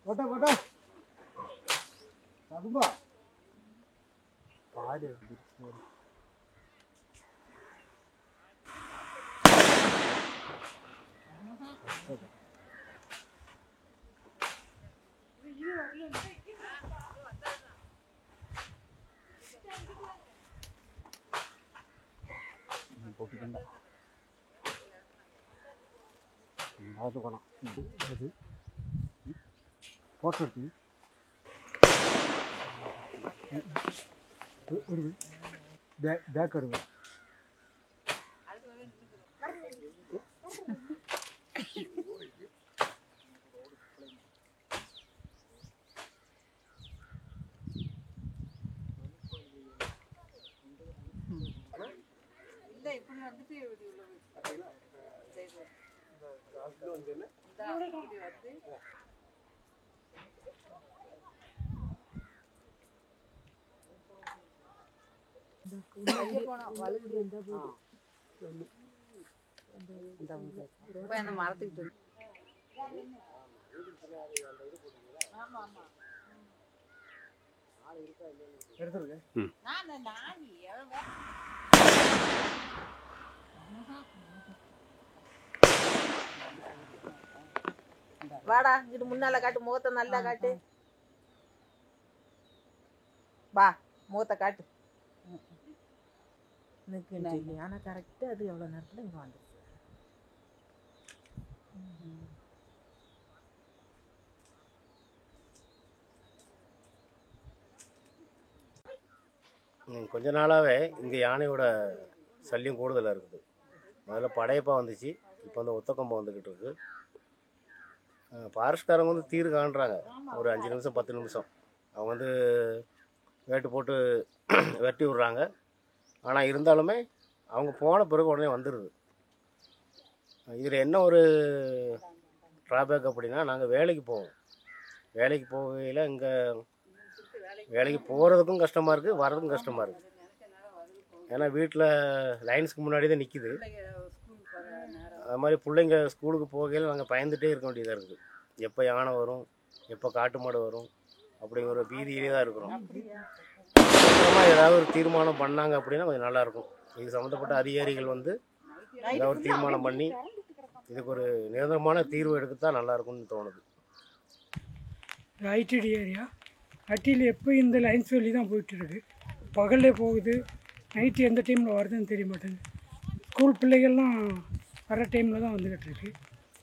போட்டா போட்டா அதும்பா பாடு போட்டுக்கண்டா அது போகலாம் அது போட்டு பேக் வருவேன் இப்படி வந்துட்டு அந்த மரத்துக்கிட்டு வாடா இங்கிட்டு முன்னால காட்டு முகத்தை நல்லா காட்டு வா முகத்தை காட்டு ஆனா கரெக்டா அது எவ்வளவு நேரத்துல இங்க வந்துச்சு கொஞ்ச நாளாகவே இங்கே யானையோட சல்லியம் கூடுதலாக இருக்குது. முதல்ல படையப்பா வந்துச்சு, இப்போ வந்து ஒத்தக்கம்பம் வந்துக்கிட்டு இருக்குது. ஃபாரஸ்ட்காரங்க வந்து தீர்வு காண்றாங்க, ஒரு 5 நிமிஷம் 10 நிமிஷம் அவங்க வந்து வேட்டு போட்டு வெட்டி விட்றாங்க. ஆனால் இருந்தாலுமே அவங்க போன பிறகு உடனே வந்துடுது. இதில் என்ன ஒரு ட்ராபேக் அப்படின்னா, நாங்கள் வேலைக்கு போவோம். வேலைக்கு போகையில் இங்கே வேலைக்கு போகிறதுக்கும் கஷ்டமாக இருக்குது, வர்றதுக்கும் கஷ்டமாக இருக்குது. ஏன்னா வீட்டில் லைன்ஸுக்கு முன்னாடி தான் நிற்கிது. அது மாதிரி பிள்ளைங்க ஸ்கூலுக்கு போகையில் நாங்கள் பயந்துகிட்டே இருக்க வேண்டியதாக இருக்குது. எப்போ யானை வரும், எப்போ காட்டு மாடு வரும் அப்படிங்கிற ஒரு பீதியிலே தான் இருக்கிறோம். அப்புறமா ஏதாவது ஒரு தீர்மானம் பண்ணாங்க அப்படின்னா கொஞ்சம் நல்லாயிருக்கும். இது சம்மந்தப்பட்ட அதிகாரிகள் வந்து ஏதாவது ஒரு தீர்மானம் பண்ணி இதுக்கு ஒரு நிரந்தரமான தீர்வு எடுக்கத்தான் நல்லாயிருக்கும்னு தோணுது. ஐடிடி ஏரியா ஐடியில் எப்போ இந்த லைன்ஸ் வெளியே தான் போயிட்டுருக்கு. பகல்லே போகுது, நைட்டு எந்த டைமில் வருதுன்னு தெரிய மாட்டேங்குது. ஸ்கூல் பிள்ளைகள்லாம் வர டைமில் தான் வந்துக்கிட்டு இருக்கு.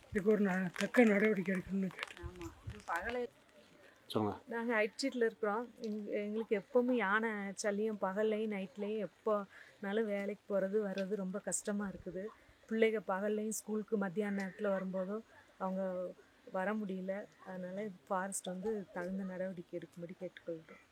இதுக்கு ஒரு தக்க நடவடிக்கை எடுக்கணும்னு கேட்டேன். நாங்கள் ஐடியில் இருக்கிறோம். எங்களுக்கு எப்போவுமே யானை சல்லியும் பகல்லையும் நைட்லேயும் எப்போனாலும் வேலைக்கு போகிறது வர்றது ரொம்ப கஷ்டமாக இருக்குது. பிள்ளைங்க பகல்லையும் ஸ்கூலுக்கு மத்தியான நேரத்தில் வரும்போதும் அவங்க வர முடியல. அதனால் ஃபாரஸ்ட் வந்து தகுந்த நடவடிக்கை எடுக்கும்படி கேட்டுக்கொள்கிறோம்.